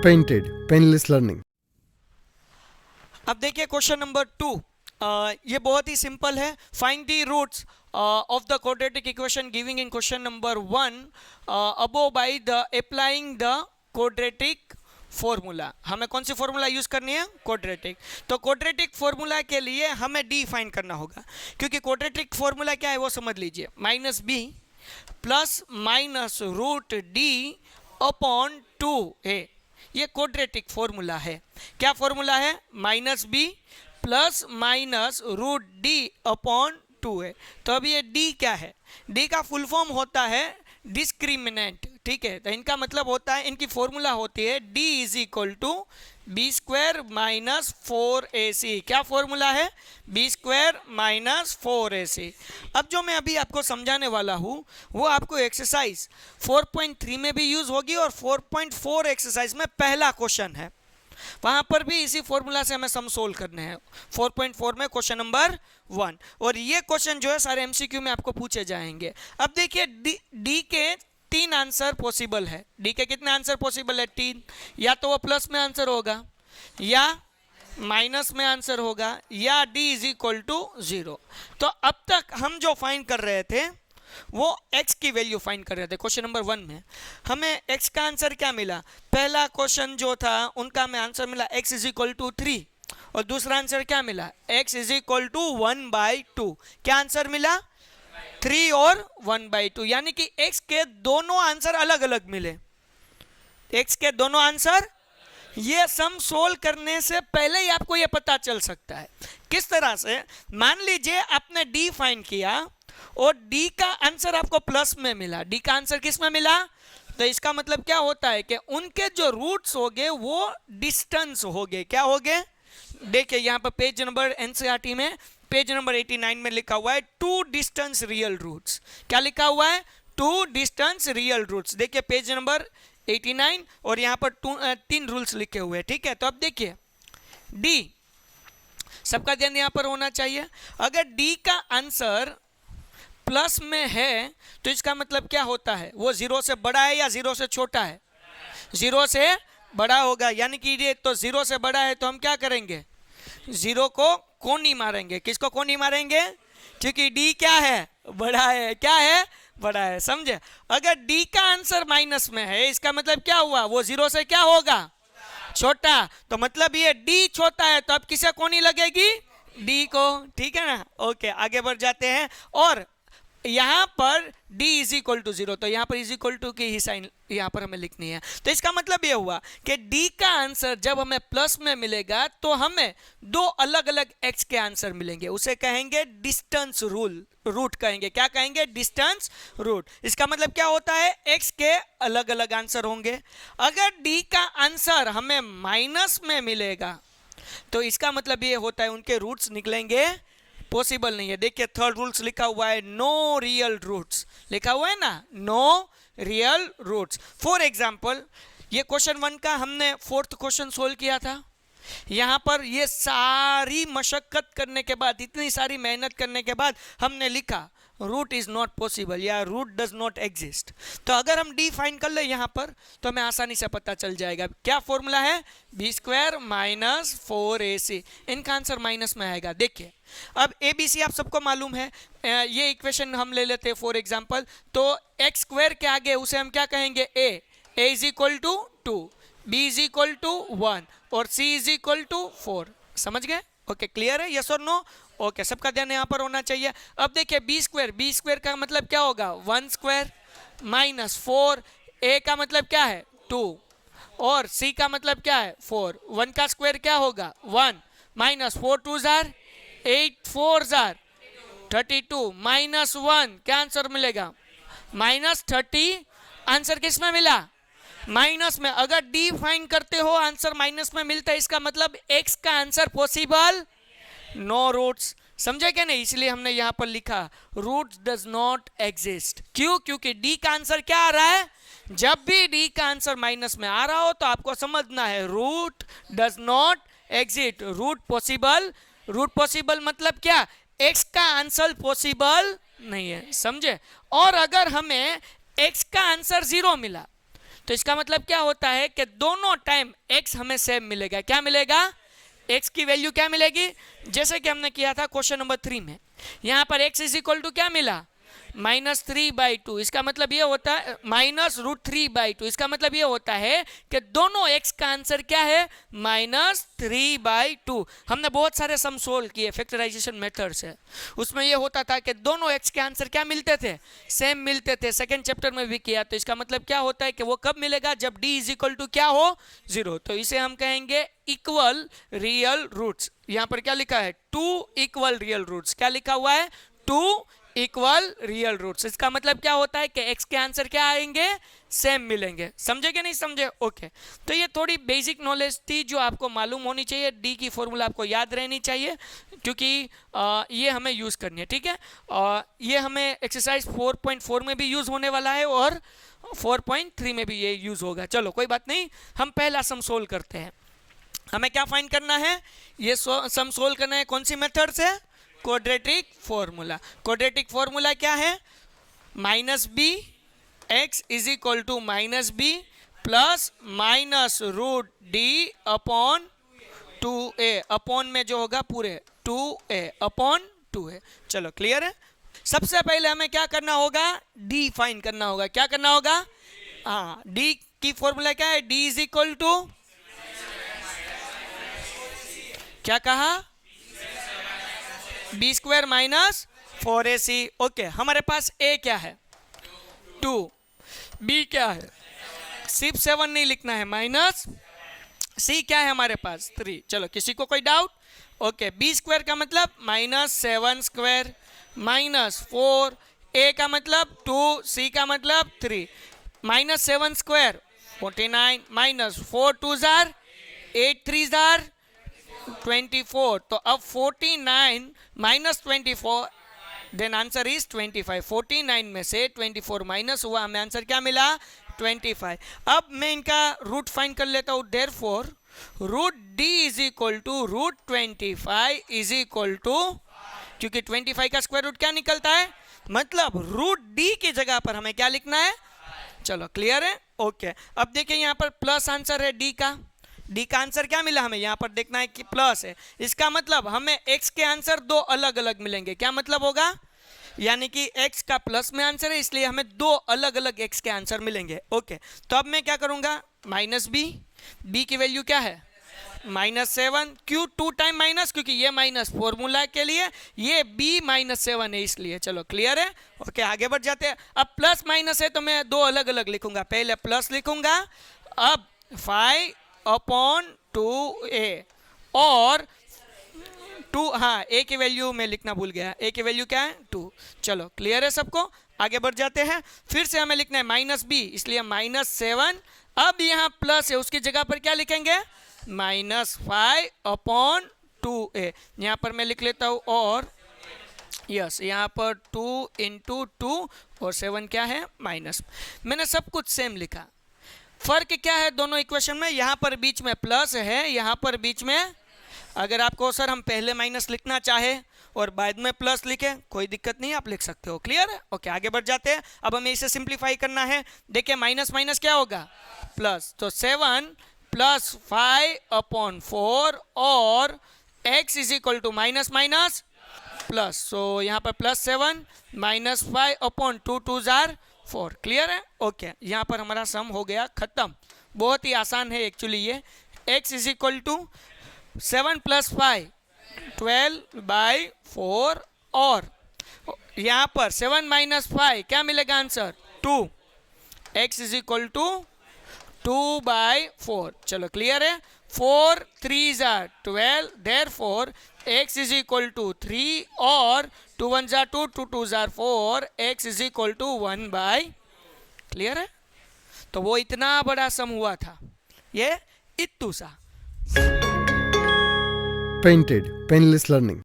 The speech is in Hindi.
Painted, Painless Learning. अब देखिए क्वेश्चन नंबर 2, ये बहुत ही सिंपल है. Find the roots of the quadratic equation given in question number 1 above by the applying the quadratic formula. हमें कौन सी फॉर्मूला यूज करनी है? क्वाड्रेटिक. तो क्वाड्रेटिक फॉर्मूला के लिए हमें डी फाइंड करना होगा, क्योंकि क्वाड्रेटिक फॉर्मूला क्या है वो समझ लीजिए. Minus B plus minus root D upon 2 है. ये क्वाड्रेटिक फॉर्मूला है. क्या फॉर्मूला है? Minus B plus minus root D upon 2 है. तो अब ये डी क्या है? डी का फुल फॉर्म होता है डिस्क्रिमिनेंट. ठीक है, तो इनका मतलब होता है, इनकी फॉर्मूला होती है D is equal to B square minus 4ac. क्या फॉर्मूला है? B square minus 4ac. अब जो मैं अभी आपको समझाने वाला हूँ वो आपको एक्सरसाइज 4.3 में भी यूज होगी और 4.4 एक्सरसाइज में पहला क्वेश्चन है, वहां पर भी इसी फॉर्मूला से हमें सम सोल्व करने हैं. 4.4 में क्वेश्चन नंबर 1. और ये क्वेश्चन जो है सारे एमसीक्यू में आपको पूछे जाएंगे. अब देखिए डी के 3 आंसर पॉसिबल है. डी के कितने आंसर पॉसिबल है? 3. या तो वो प्लस में आंसर होगा, या माइनस में आंसर होगा, या डी इज इक्वल टू 0. तो अब तक हम जो फाइंड कर रहे थे वो x की वैल्यू फाइंड कर रहे थे. क्वेश्चन नंबर 1 में हमें x का आंसर क्या मिला? पहला क्वेश्चन जो था उनका हमें आंसर मिला x इज इक्वल टू 3, और दूसरा आंसर क्या मिला? x is equal to 1/2. क्या आंसर मिला? 3 और 1/2. यानी कि x के दोनों आंसर अलग अलग मिले. x के दोनों आंसर, ये सम सोल्व करने से पहले ही आपको ये पता चल सकता है. किस तरह से? मान लीजिए आपने d फाइंड किया और d का आंसर आपको प्लस में मिला. d का आंसर किस में मिला? तो इसका मतलब क्या होता है कि उनके जो रूट्स होंगे वो डिस्टेंस होंगे. क्या होंगे? देखिए यहाँ पर पेज नंबर एनसीईआरटी में पेज नंबर 89 में लिखा हुआ है 2 डिस्टेंस रियल रूट्स. क्या लिखा हुआ है? 2 डिस्टेंस रियल रूट्स. देखिए पेज नंबर 89 और यहाँ पर 3 रूल्स लिखे हुए हैं. ठीक है, तो अब देखिए d, सबका ध्यान यहाँ पर होना चाहिए. अगर d का आंसर प्लस में है तो इसका मतलब क्या होता है? वो 0 से बड़ा है या 0 से छोटा है? 0 से बड़ा होगा. यानी कि ये तो 0 से बड़ा है तो हम क्या करेंगे? 0 को कोनी मारेंगे. किसको कोनी मारेंगे? क्योंकि d क्या है? बड़ा है. क्या है? बड़ा है. समझे? अगर d का आंसर माइनस में है इसका मतलब क्या हुआ? वो 0 से क्या होगा? छोटा. तो मतलब ये d छोटा है तो अब किसे कोनी लगेगी? d को. ठीक है ना? ओके, आगे बढ़ जाते हैं. और यहाँ पर d इज इक्वल टू 0, तो यहाँ पर इज इक्वल टू की ही साइन यहाँ पर हमें लिखनी है. तो इसका मतलब ये हुआ कि d का आंसर जब हमें प्लस में मिलेगा तो हमें 2 अलग अलग x के आंसर मिलेंगे. उसे कहेंगे डिस्टेंस रूट कहेंगे. क्या कहेंगे? Distance root. इसका मतलब क्या होता है? x के अलग अलग आंसर होंगे. अगर d का आंसर हमें माइनस में मिलेगा तो इसका मतलब ये होता है उनके रूट्स निकलेंगे पॉसिबल नहीं है. देखिए थर्ड रूल्स लिखा हुआ है नो रियल रूट्स. लिखा हुआ है ना, no real roots. For example ये क्वेश्चन 1 का हमने 4th क्वेश्चन सोल्व किया था. यहाँ पर ये सारी मशक्कत करने के बाद, इतनी सारी मेहनत करने के बाद हमने लिखा रूट इज नॉट पॉसिबल या रूट डज नॉट एग्जिस्ट. तो अगर हम डी फाइंड कर ले यहाँ पर तो हमें आसानी से पता चल जाएगा. क्या फॉर्मूला है? B square minus 4ac. इनका आंसर माइनस में आएगा. देखिए अब ए बी सी आप सबको मालूम है. ये इक्वेशन हम ले लेते हैं फॉर एग्जांपल. तो एक्स स्क्वायर के आगे उसे हम क्या कहेंगे? A is equal to 2, B is equal to 1 और सी इज इक्वल टू 4. समझ गए? ओके, क्लियर है? यस और नो? ओके, सबका ध्यान यहाँ पर होना चाहिए. अब देखिए बी स्क्वायर का मतलब क्या होगा? 1 स्क्वायर माइनस 4. ए का मतलब क्या है? 2 और सी का मतलब क्या है? 4. 1 का स्क्वायर क्या होगा? 1 माइनस 4 2 जार 8 4 जार 32 माइनस 1. क्या आंसर मिलेगा? माइनस 30. आंसर किस में मिला? माइनस में. अगर डी फाइंड करते हो आंसर माइनस में मिलता है, इसका मतलब x का आंसर पॉसिबल नो रूट्स. समझे क्या नहीं? इसलिए हमने यहाँ पर लिखा रूट्स डज नॉट एग्जिस्ट. क्यों? क्योंकि डी का आंसर क्या आ रहा है? जब भी डी का आंसर माइनस में आ रहा हो तो आपको समझना है root does not exist. Root possible मतलब क्या? x का आंसर पॉसिबल नहीं है. समझे? और अगर हमें x का आंसर 0 मिला तो इसका मतलब क्या होता है कि दोनों टाइम x हमें सेम मिलेगा। क्या मिलेगा? x की वैल्यू क्या मिलेगी? जैसे कि हमने किया था क्वेश्चन नंबर 3 में, यहां पर x इज इक्वल टू क्या मिला? -3/2। इसका मतलब ये होता है -√3/2। इसका मतलब ये होता है कि दोनों x का आंसर क्या है? -3/2। हमने बहुत सारे सम सोल्व किए फैक्टराइजेशन मेथड से, उसमें ये होता था कि दोनों x के आंसर क्या मिलते थे? सेम मिलते थे। सेकंड चैप्टर में भी किया। तो इसका मतलब क्या होता है कि वो कब मिलेगा? जब d इज इक्वल टू क्या हो? 0। तो इसे हम कहेंगे इक्वल रियल रूट्स। यहां पर क्या लिखा है? 2 इक्वल रियल रूट्स। क्या लिखा हुआ है? 2 इक्वल रियल रूट्स। इसका मतलब क्या होता है कि x के आंसर क्या आएंगे? सेम मिलेंगे। समझे कि नहीं समझे? ओके। तो ये थोड़ी बेसिक नॉलेज थी जो आपको मालूम होनी चाहिए। डी की फॉर्मूला आपको याद रहनी चाहिए, क्योंकि ये हमें यूज करनी है। ठीक है, ये हमें एक्सरसाइज 4.4 में भी यूज होने वाला है और 4.3 में भी ये यूज होगा। चलो कोई बात नहीं, हम पहला सम सोल्व करते हैं। हमें क्या फाइंड करना है? ये सम सोल्व करना है कौन सी मेथड से? Quadratic formula. क्वाड्रेटिक फॉर्मूला क्या है? -b x is equal to -b plus -√d upon 2a। Upon में जो होगा पूरे 2a अपॉन 2a। चलो क्लियर है। सबसे पहले हमें क्या करना होगा? d फाइंड करना होगा। क्या करना होगा? हाँ, d की फॉर्मूला क्या है? d इज इक्वल टू क्या कहा? b square minus 4ac। Okay, हमारे पास a क्या है? 2। b क्या है? सिर्फ 7 नहीं लिखना है, माइनस c क्या है हमारे पास? 3। चलो, किसी को कोई डाउट? ओके, b स्क्वायर का मतलब -7 स्क्वायर माइनस 4, a का मतलब 2, c का मतलब 3। -7 स्क्वायर 49 माइनस 4 2 जार 8 3 जार 24। तो अब 49 माइनस 24, देन आंसर इज 25। 49 में से 24 माइनस हुआ, हमें आंसर क्या मिला? 25। अब मैं इनका रूट फाइंड कर लेता हूं। Therefore root d is equal to √25 is equal to, क्योंकि 25 का स्क्वायर रूट क्या निकलता है? मतलब √d की जगह पर हमें क्या लिखना है? चलो क्लियर है। ओके, अब देखिए यहाँ पर प्लस आंसर है d का। डी का आंसर क्या मिला? हमें यहाँ पर देखना है कि प्लस है। इसका मतलब हमें x के आंसर दो अलग अलग मिलेंगे। क्या मतलब होगा? यानी कि x का प्लस में आंसर है, इसलिए हमें दो अलग अलग x के आंसर मिलेंगे। ओके, तो अब मैं क्या करूंगा? -b की वैल्यू क्या है? -7। क्यों 2 टाइम माइनस? क्योंकि ये माइनस फॉर्मूला के लिए, ये b -7 है इसलिए। चलो क्लियर है। ओके, आगे बढ़ जाते हैं। अब प्लस माइनस है तो मैं दो अलग अलग लिखूंगा। पहले प्लस लिखूंगा, अब 5 अपॉन 2a और 2, हाँ a की वैल्यू मैं लिखना भूल गया। a की वैल्यू क्या है? 2। चलो क्लियर है सबको? आगे बढ़ जाते हैं। फिर से हमें लिखना है -b, इसलिए -7। अब यहाँ प्लस है, उसकी जगह पर क्या लिखेंगे? -5 अपॉन 2a। यहाँ पर मैं लिख लेता हूँ और यस, यहाँ पर 2 × 2 और 7 क्या है? माइनस। मैंने सब कुछ सेम लिखा। फर्क क्या है दोनों इक्वेशन में? यहाँ पर बीच में प्लस है, यहाँ पर बीच में, अगर आपको सर हम पहले माइनस लिखना चाहे और बाद में प्लस लिखे, कोई दिक्कत नहीं, आप लिख सकते हो। क्लियर है? ओके, आगे बढ़ जाते हैं। अब हमें इसे सिंप्लीफाई करना है। देखिए माइनस माइनस क्या होगा? प्लस। तो 7 + 5 अपॉन 4 और x is equal to minus minus plus. So यहाँ पर +7 -5 अपॉन 2 2 जार 4। क्लियर है? ओके, यहाँ पर हमारा सम हो गया खत्म। बहुत ही आसान है एक्चुअली ये। x इज इक्वल टू 7 + 5 12/4 और यहाँ पर 7 - 5 क्या मिलेगा आंसर? 2। x is equal to 2/4। चलो क्लियर है। 4 3 जार 12, therefore x is equal to 3 और 2 1 जार 2, 2 2 जार 4, x is equal to 1/। Clear है? तो वो इतना बड़ा सम हुआ था, ये इत्तू सा। Painted, Painless Learning.